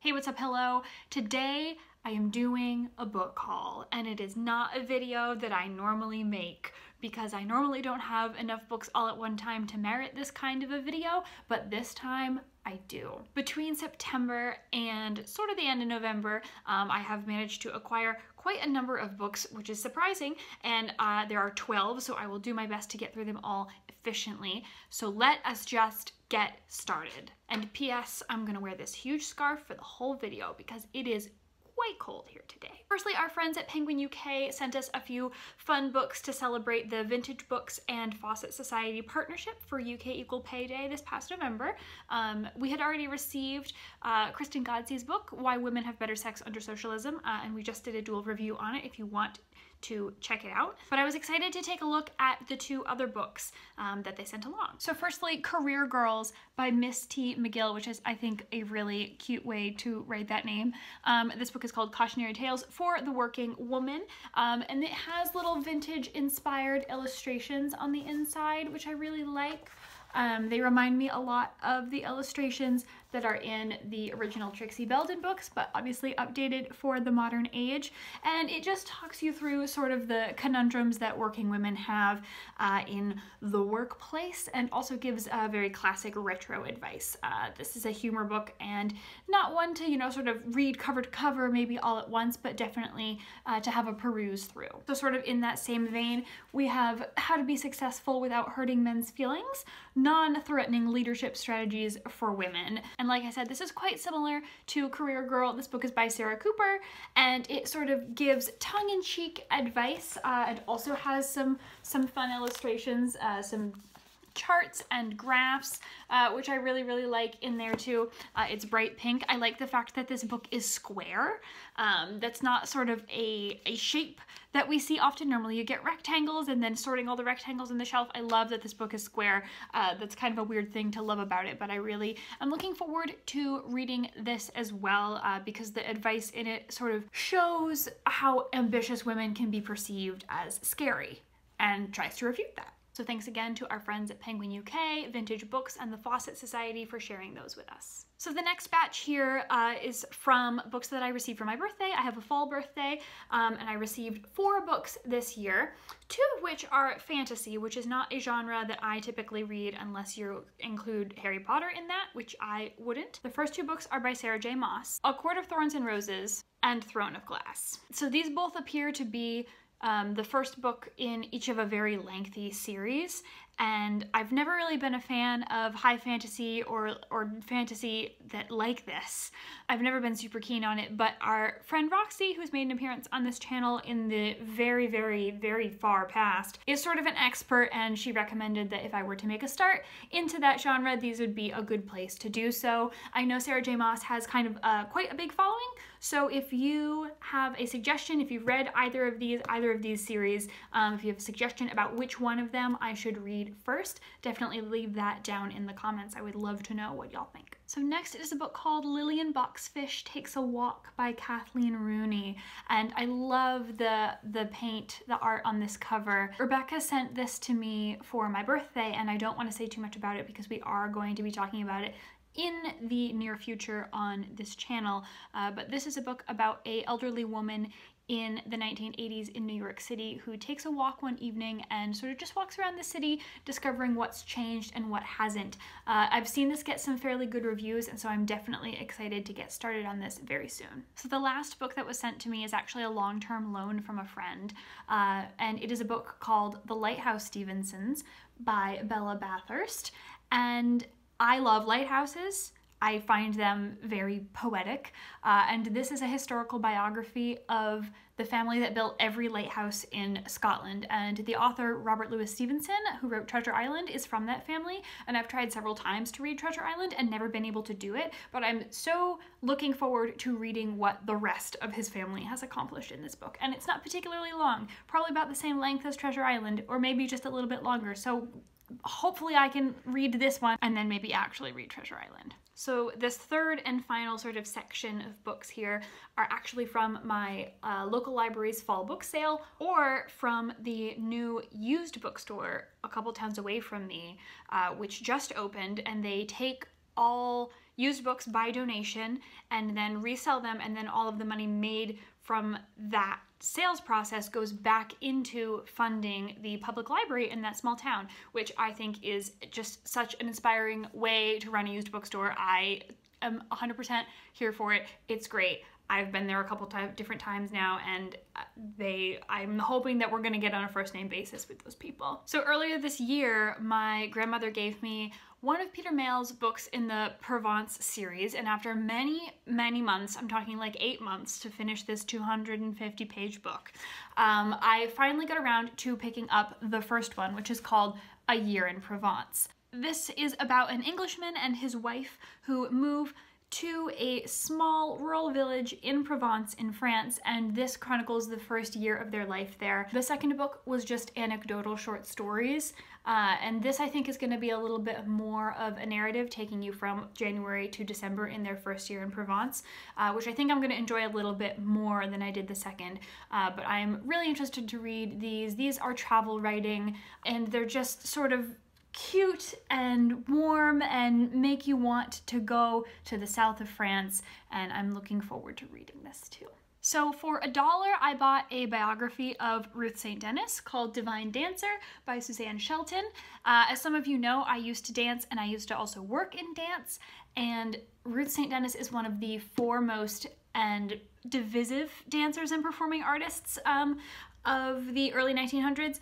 Hey, what's up? Hello. Today I am doing a book haul, and it is not a video that I normally make because I normally don't have enough books all at one time to merit this kind of a video, but this time I do. Between September and sort of the end of November, I have managed to acquire quite a number of books, which is surprising, and there are 12, so I will do my best to get through them all efficiently. So let us just get started. And P.S. I'm gonna wear this huge scarf for the whole video because it is quite cold here today. Firstly, our friends at Penguin UK sent us a few fun books to celebrate the Vintage Books and Fawcett Society partnership for UK Equal Pay Day this past November. We had already received Kristen Godsey's book, Why Women Have Better Sex Under Socialism, and we just did a dual review on it if you want to check it out. But I was excited to take a look at the two other books that they sent along. So firstly, Career Girls by Miss T. McGill, which is, I think, a really cute way to write that name. This book is called Cautionary Tales for the Working Woman, and it has little vintage inspired illustrations on the inside, which I really like. They remind me a lot of the illustrations that are in the original Trixie Belden books, but obviously updated for the modern age. And it just talks you through sort of the conundrums that working women have in the workplace, and also gives very classic retro advice. This is a humor book and not one to, you know, sort of read cover to cover, maybe all at once, but definitely to have a peruse through. So sort of in that same vein, we have How to Be Successful Without Hurting Men's Feelings, Non-Threatening Leadership Strategies for Women. And like I said, this is quite similar to Career Girl. This book is by Sarah Cooper, and it sort of gives tongue-in-cheek advice and also has some fun illustrations, some charts and graphs, which I really like in there too. It's bright pink. I like the fact that this book is square. That's not sort of a shape that we see often. Normally you get rectangles and then sorting all the rectangles in the shelf. I love that this book is square. That's kind of a weird thing to love about it, but I really am looking forward to reading this as well, because the advice in it sort of shows how ambitious women can be perceived as scary and tries to refute that. So thanks again to our friends at Penguin UK, Vintage Books, and the Fawcett Society for sharing those with us. So the next batch here is from books that I received for my birthday. I have a fall birthday, and I received 4 books this year, 2 of which are fantasy, which is not a genre that I typically read unless you include Harry Potter in that, which I wouldn't. The first 2 books are by Sarah J Maas, A Court of Thorns and Roses, and Throne of Glass. So these both appear to be the first book in each of a very lengthy series, and I've never really been a fan of high fantasy or fantasy that like this. I've never been super keen on it, but our friend Roxy, who's made an appearance on this channel in the very far past, is sort of an expert, and she recommended that if I were to make a start into that genre, these would be a good place to do so. I know Sarah J Maas has kind of quite a big following, so if you have a suggestion, if you've read either of these series, if you have a suggestion about which one of them I should read first, definitely leave that down in the comments. I would love to know what y'all think. So next is a book called Lillian Boxfish Takes a Walk by Kathleen Rooney, and I love the paint, the art on this cover. Rebecca sent this to me for my birthday, and I don't want to say too much about it because we are going to be talking about it in the near future on this channel, but this is a book about an elderly woman in the 1980s in New York City who takes a walk one evening and sort of just walks around the city discovering what's changed and what hasn't. I've seen this get some fairly good reviews, and so I'm definitely excited to get started on this very soon. So the last book that was sent to me is actually a long-term loan from a friend, and it is a book called The Lighthouse Stevensons by Bella Bathurst, and I love lighthouses. I find them very poetic, and this is a historical biography of the family that built every lighthouse in Scotland, and the author Robert Louis Stevenson, who wrote Treasure Island, is from that family, and I've tried several times to read Treasure Island and never been able to do it, but I'm so looking forward to reading what the rest of his family has accomplished in this book. And it's not particularly long, probably about the same length as Treasure Island, or maybe just a little bit longer, so hopefully I can read this one and then maybe actually read Treasure Island. So this third and final sort of section of books here are actually from my local library's fall book sale, or from the new used bookstore a couple towns away from me, which just opened, and they take all used books by donation and then resell them, and then all of the money made from that sales process goes back into funding the public library in that small town, which I think is just such an inspiring way to run a used bookstore. I am 100% here for it. It's great. I've been there a couple different times now, and I'm hoping that we're gonna get on a first name basis with those people. So earlier this year, my grandmother gave me one of Peter Mail's books in the Provence series, and after many, many months, I'm talking like 8 months to finish this 250-page book, I finally got around to picking up the first one, which is called A Year in Provence. This is about an Englishman and his wife who move to a small rural village in Provence in France, and this chronicles the first year of their life there. The second book was just anecdotal short stories, and this I think is going to be a little bit more of a narrative taking you from January to December in their first year in Provence, which I think I'm going to enjoy a little bit more than I did the second, but I'm really interested to read these. These are travel writing, and they're just sort of cute and warm and make you want to go to the south of France, and I'm looking forward to reading this too. So for $1, I bought a biography of Ruth St Denis called Divine Dancer by Suzanne Shelton. As some of you know, I used to dance, and I used to also work in dance, and Ruth St Denis is one of the foremost and divisive dancers and performing artists of the early 1900s.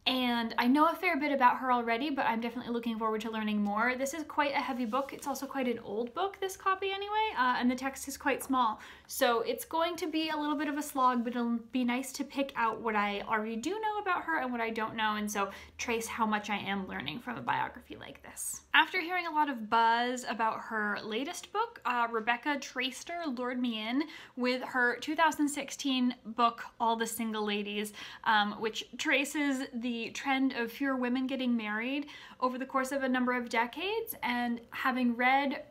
And I know a fair bit about her already, but I'm definitely looking forward to learning more. This is quite a heavy book. It's also quite an old book, this copy anyway, and the text is quite small. So it's going to be a little bit of a slog, but it'll be nice to pick out what I already do know about her and what I don't know, and so trace how much I am learning from a biography like this. After hearing a lot of buzz about her latest book, Rebecca Traister lured me in with her 2016 book, All the Single Ladies, which traces the trend of fewer women getting married over the course of a number of decades. And having read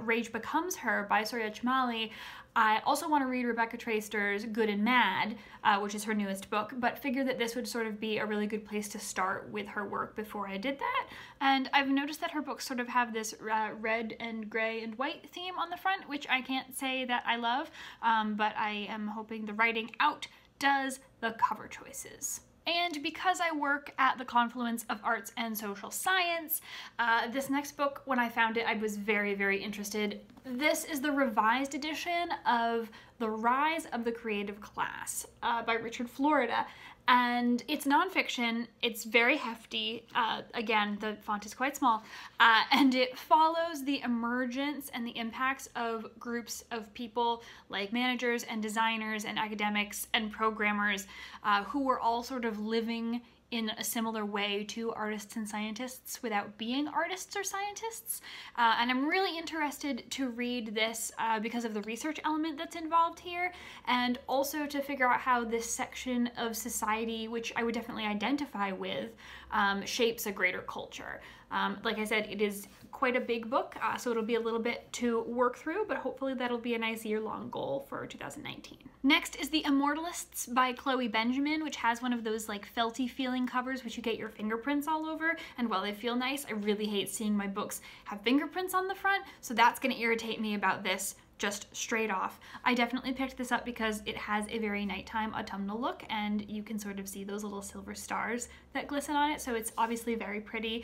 Rage Becomes Her by Surya Chamali, I also want to read Rebecca Traister's Good and Mad, which is her newest book, but figured that this would sort of be a really good place to start with her work before I did that. And I've noticed that her books sort of have this red and gray and white theme on the front, which I can't say that I love, but I am hoping the writing outdoes the cover choices. And because I work at the confluence of arts and social science, this next book, when I found it, I was very, very interested. This is the revised edition of The Rise of the Creative Class by Richard Florida. And it's nonfiction, it's very hefty, again, the font is quite small, and it follows the emergence and the impacts of groups of people like managers and designers and academics and programmers who were all sort of living in a similar way to artists and scientists without being artists or scientists. And I'm really interested to read this because of the research element that's involved here, and also to figure out how this section of society, which I would definitely identify with, shapes a greater culture. Like I said, it is quite a big book, so it'll be a little bit to work through, but hopefully that'll be a nice year-long goal for 2019. Next is The Immortalists by Chloe Benjamin, which has one of those like felty feeling covers which you get your fingerprints all over, and while they feel nice, I really hate seeing my books have fingerprints on the front, so that's going to irritate me about this just straight off. I definitely picked this up because it has a very nighttime autumnal look, and you can sort of see those little silver stars that glisten on it, so it's obviously very pretty.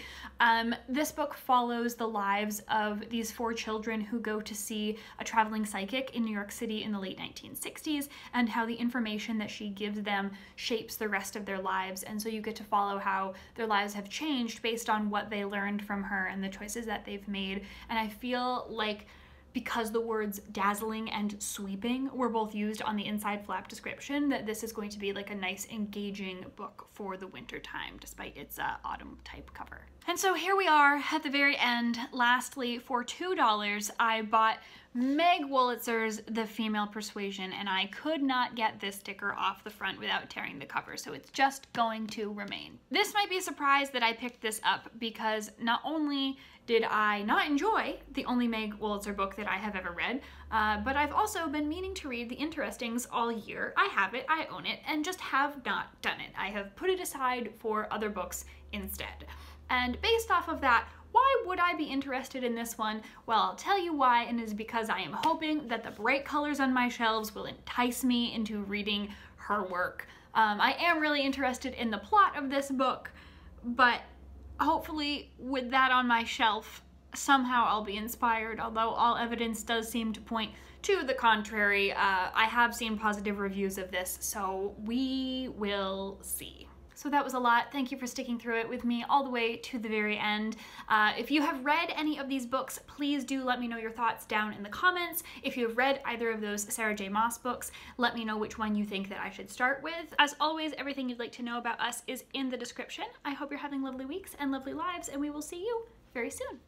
This book follows the lives of these 4 children who go to see a traveling psychic in New York City in the late 1960s, and how the information that she gives them shapes the rest of their lives, and so you get to follow how their lives have changed based on what they learned from her and the choices that they've made. And I feel like because the words dazzling and sweeping were both used on the inside flap description, that this is going to be like a nice engaging book for the winter time, despite its autumn type cover. And so here we are at the very end. Lastly, for $2, I bought Meg Wolitzer's The Female Persuasion, and I could not get this sticker off the front without tearing the cover, so it's just going to remain. This might be a surprise that I picked this up, because not only did I not enjoy the only Meg Wolitzer book that I have ever read, but I've also been meaning to read The Interestings all year. I have it, I own it, and just have not done it. I have put it aside for other books instead. And based off of that, Why would I be interested in this one? Well, I'll tell you why, and it is because I am hoping that the bright colors on my shelves will entice me into reading her work. I am really interested in the plot of this book, but hopefully with that on my shelf, somehow I'll be inspired, although all evidence does seem to point to the contrary. I have seen positive reviews of this, so we will see. So that was a lot. Thank you for sticking through it with me all the way to the very end. If you have read any of these books, please do let me know your thoughts down in the comments. If you have read either of those Sarah J Maas books, let me know which one you think that I should start with. As always, everything you'd like to know about us is in the description. I hope you're having lovely weeks and lovely lives, and we will see you very soon.